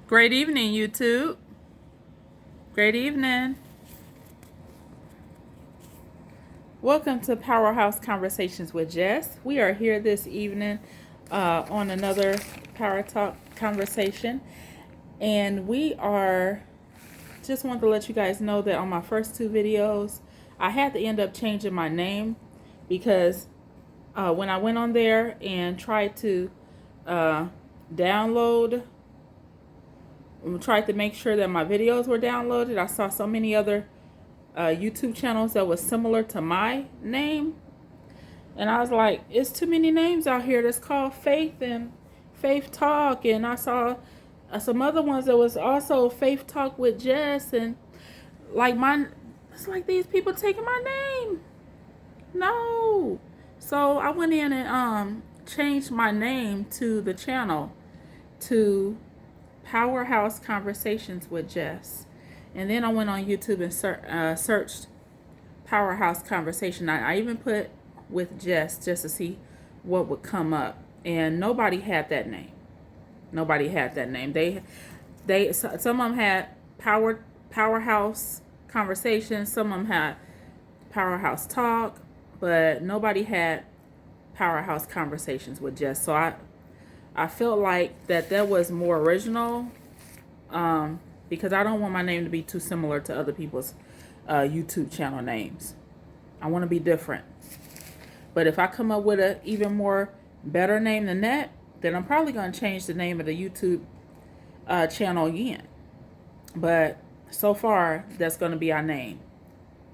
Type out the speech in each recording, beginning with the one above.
Great evening, YouTube. Great evening. Welcome to Powerhouse Conversations with Jess. We are here this evening on another Power Talk conversation. And we are, just want to let you guys know that on my first two videos, I had to end up changing my name because when I went on there and tried to download, tried to make sure that my videos were downloaded, I saw so many other YouTube channels that was similar to my name, and I was like, it's too many names out here that's called Faith and Faith Talk, and I saw some other ones that was also Faith Talk with Jess, and like mine, it's like these people taking my name. No. So I went in and changed my name to the channel to Powerhouse Conversations with Jess. And then I went on YouTube and searched Powerhouse Conversation. I even put with Jess just to see what would come up. And nobody had that name. Nobody had that name. Some of them had Powerhouse Conversations. Some of them had Powerhouse Talk. But nobody had Powerhouse Conversations with Jess. So I felt like that was more original. Because I don't want my name to be too similar to other people's YouTube channel names. I want to be different. But if I come up with an even more better name than that, then I'm probably going to change the name of the YouTube channel again. But so far, that's going to be our name.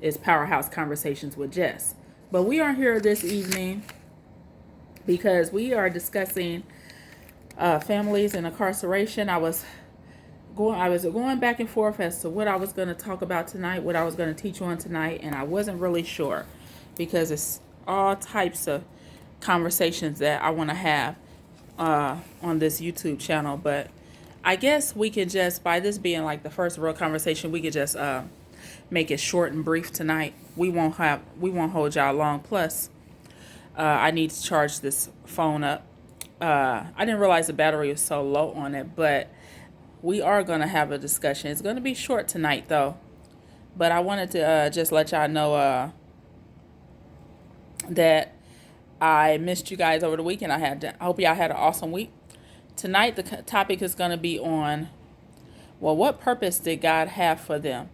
It's Powerhouse Conversations with Jess. But we are here this evening because we are discussing families in incarceration. I was going back and forth as to what I was going to talk about tonight, what I was going to teach on tonight, and I wasn't really sure because it's all types of conversations that I want to have on this YouTube channel. But I guess we could just, by this being like the first real conversation, we could just make it short and brief tonight. We won't hold y'all long. Plus, I need to charge this phone up. I didn't realize the battery was so low on it, but we are going to have a discussion. It's going to be short tonight, though. But I wanted to just let y'all know that I missed you guys over the weekend. I hope y'all had an awesome week. Tonight, the topic is going to be on, well, what purpose did God have for them,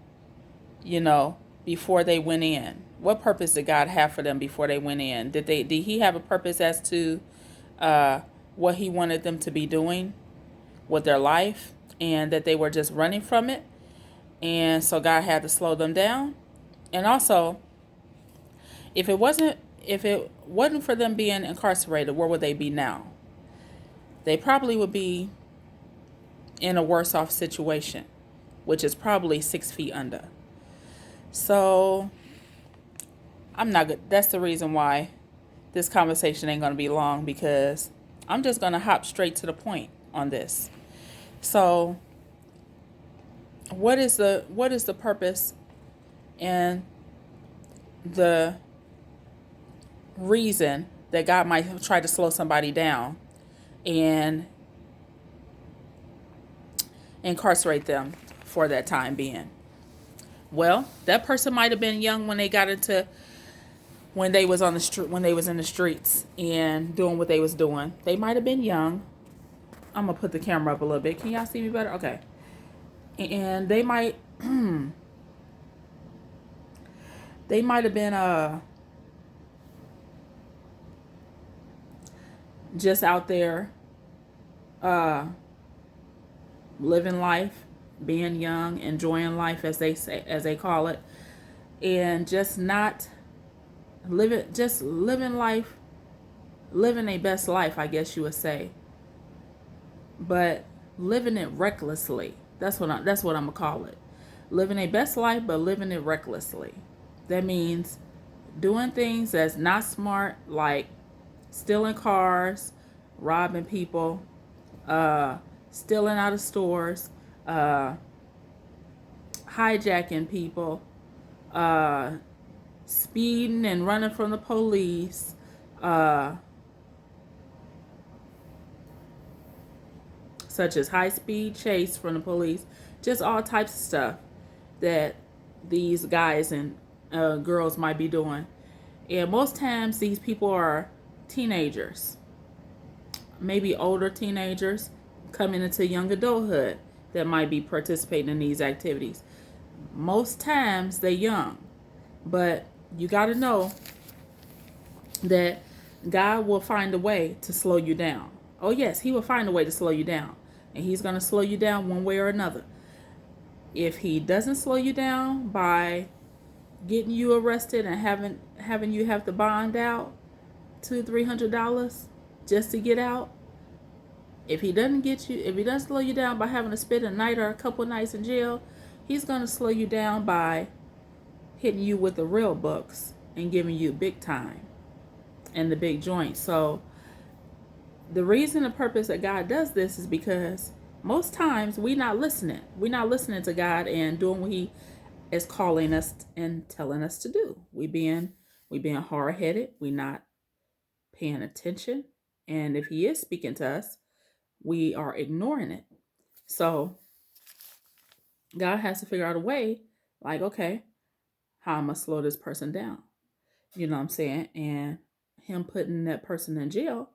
before they went in? What purpose did God have for them before they went in? Did He have a purpose as to what He wanted them to be doing with their life? And that they were just running from it. And so God had to slow them down. And also, if it wasn't for them being incarcerated, where would they be now? They probably would be in a worse off situation, which is probably 6 feet under. So I'm not good. That's the reason why this conversation ain't going to be long, because I'm just going to hop straight to the point on this. So, what is the purpose and the reason that God might try to slow somebody down and incarcerate them for that time being? Well, that person might have been young when they was in the streets and doing what they was doing. They might have been young. I'm going to put the camera up a little bit. Can y'all see me better? Okay. And they might have been just out there living life, being young, enjoying life, as they call it, and just not living life, living a best life, I guess you would say. But living it recklessly. That's what I'm gonna call it. Living a best life, but living it recklessly. That means doing things that's not smart, like stealing cars, robbing people, stealing out of stores, hijacking people, speeding and running from the police, such as high-speed chase from the police, just all types of stuff that these guys and girls might be doing. And most times these people are teenagers, maybe older teenagers coming into young adulthood that might be participating in these activities. Most times they're young, but you got to know that God will find a way to slow you down. Oh yes, he will find a way to slow you down. And he's going to slow you down one way or another. If he doesn't slow you down by getting you arrested and having you have to bond out $200-$300 just to get out, if he doesn't slow you down by having to spend a night or a couple nights in jail, he's going to slow you down by hitting you with the real books and giving you big time and the big joint. So the reason, the purpose that God does this is because most times we're not listening. We're not listening to God and doing what he is calling us and telling us to do. We being hard-headed. We're not paying attention. And if he is speaking to us, we are ignoring it. So God has to figure out a way, like, okay, how am I slow this person down? You know what I'm saying? And him putting that person in jail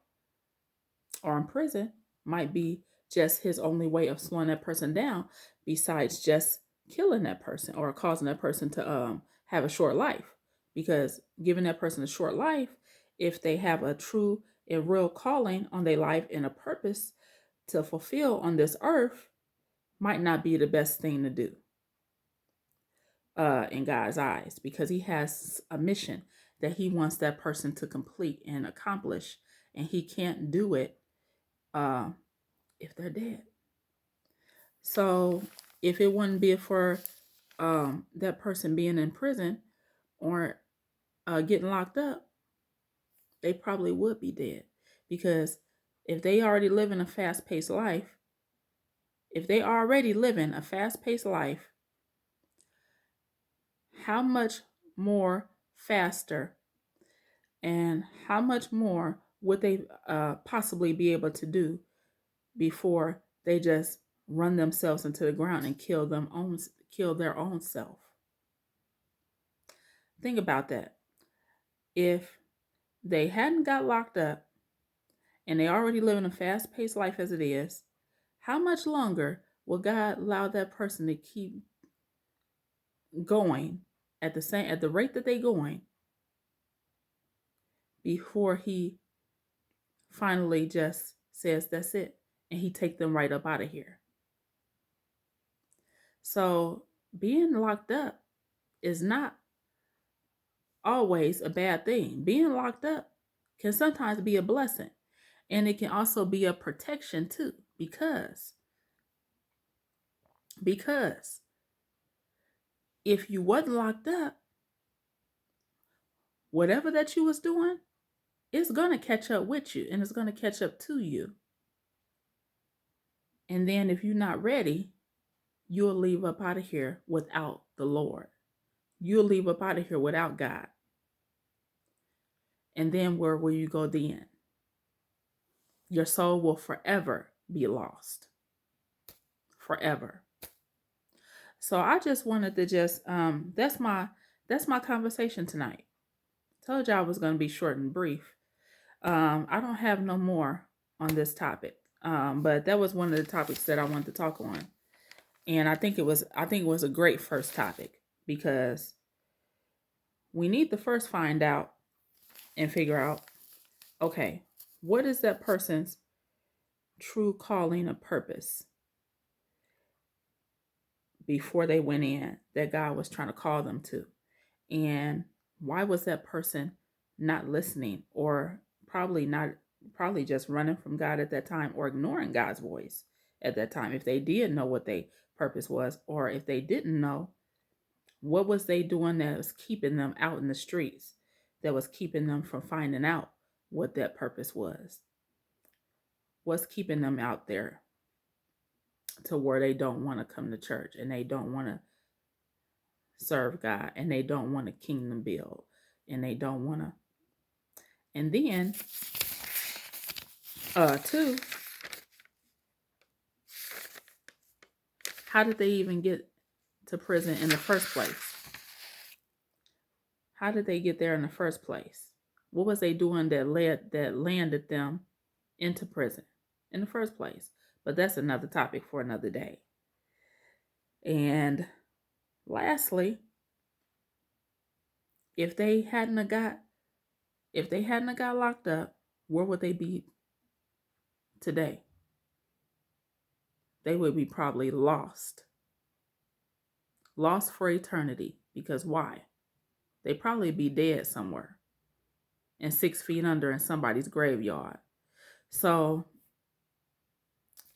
or in prison might be just his only way of slowing that person down, besides just killing that person or causing that person to have a short life. Because giving that person a short life, if they have a true and real calling on their life and a purpose to fulfill on this earth, might not be the best thing to do in God's eyes, because he has a mission that he wants that person to complete and accomplish, and he can't do it if they're dead. So if it wouldn't be for that person being in prison or getting locked up, they probably would be dead. Because if they already live in a fast-paced life, how much more faster and how much more would they possibly be able to do before they just run themselves into the ground and kill their own self? Think about that. If they hadn't got locked up and they already live in a fast-paced life as it is, how much longer will God allow that person to keep going at the rate that they're going before he finally just says that's it and he take them right up out of here? So being locked up is not always a bad thing. Being locked up can sometimes be a blessing, and it can also be a protection too, because if you wasn't locked up, whatever that you was doing, it's going to catch up with you and it's going to catch up to you. And then if you're not ready, you'll leave up out of here without the Lord. You'll leave up out of here without God. And then where will you go then? Your soul will forever be lost. Forever. So I just wanted to that's my conversation tonight. Told y'all I was going to be short and brief. I don't have no more on this topic. But that was one of the topics that I wanted to talk on. And I think it was a great first topic, because we need to first find out and figure out, okay, what is that person's true calling or purpose before they went in that God was trying to call them to? And why was that person not listening, or probably just running from God at that time, or ignoring God's voice at that time? If they did know what their purpose was, or if they didn't know, what was they doing that was keeping them out in the streets, that was keeping them from finding out what that purpose was? What's keeping them out there to where they don't want to come to church, and they don't want to serve God, and they don't want to kingdom build, and they don't want to. And then, two, How did they even get to prison in the first place? How did they get there in the first place? What was they doing that landed them into prison in the first place? But that's another topic for another day. And lastly, if they hadn't have got locked up, where would they be today? They would be probably lost for eternity. Because why? They'd probably be dead somewhere and 6 feet under in somebody's graveyard. So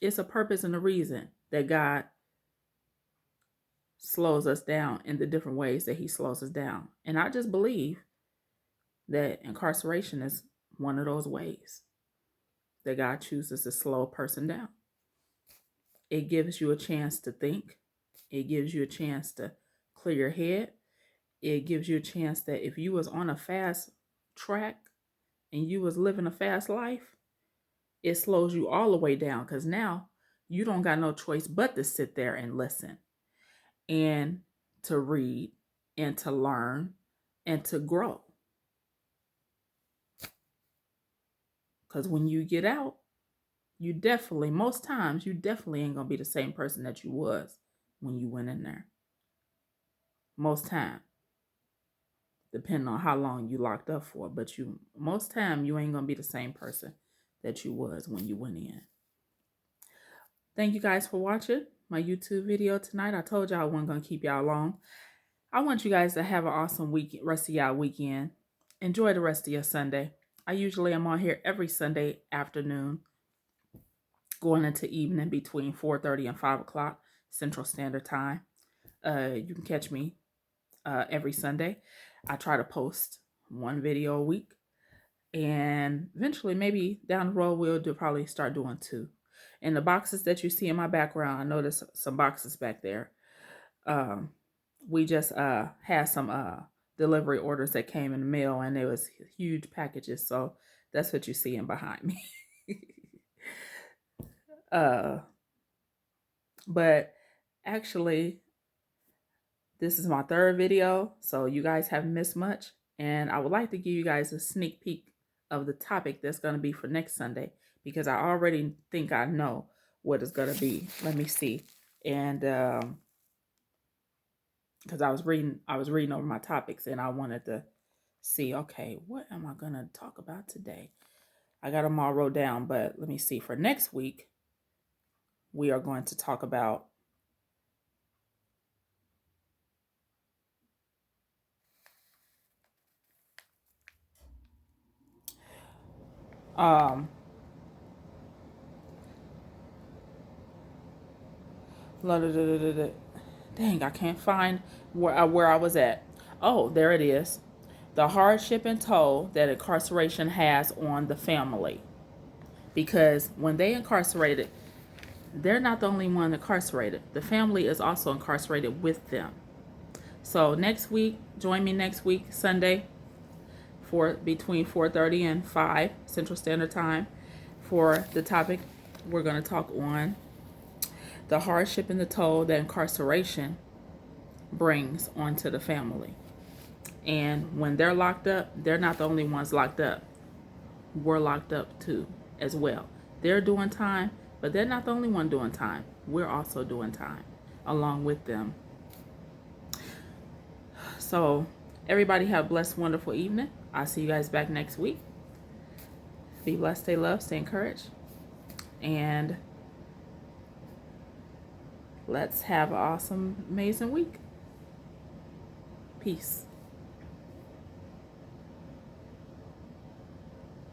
it's a purpose and a reason that God slows us down in the different ways that he slows us down. And I just believe that incarceration is one of those ways that God chooses to slow a person down. It gives you a chance to think. It gives you a chance to clear your head. It gives you a chance that if you was on a fast track and you was living a fast life, it slows you all the way down, because now you don't got no choice but to sit there and listen and to read and to learn and to grow. Because when you get out, most times you definitely ain't gonna be the same person that you was when you went in there. Most time, depending on how long you locked up for, but most time you ain't gonna be the same person that you was when you went in. Thank you guys for watching my YouTube video tonight. I told y'all I wasn't gonna keep y'all long. I want you guys to have an awesome rest of y'all weekend. Enjoy the rest of your Sunday. I usually am on here every Sunday afternoon, going into evening between 4:30 and 5 o'clock Central Standard Time. You can catch me every Sunday. I try to post one video a week, and eventually, maybe down the road, we'll probably start doing 2. And the boxes that you see in my background, I noticed some boxes back there. We just had some delivery orders that came in the mail, and it was huge packages. So that's what you're seeing behind me. But actually, this is my 3rd video, so you guys haven't missed much. And I would like to give you guys a sneak peek of the topic that's going to be for next Sunday, because I already think I know what it's going to be. Let me see. And because I was reading over my topics, and I wanted to see, okay, what am I going to talk about today? I got them all wrote down, but let me see. For next week, we are going to talk about dang, I can't find where I was at. Oh, there it is. The hardship and toll that incarceration has on the family. Because when they incarcerated, they're not the only one incarcerated. The family is also incarcerated with them. So next week, join me next week, Sunday, between 4:30 and 5 Central Standard Time, for the topic we're going to talk on the hardship and the toll that incarceration brings onto the family. And when they're locked up, they're not the only ones locked up. We're locked up too, as well. They're doing time, but they're not the only one doing time. We're also doing time along with them. So everybody have a blessed, wonderful evening. I'll see you guys back next week. Be blessed, stay loved, stay encouraged. And let's have an awesome, amazing week. Peace.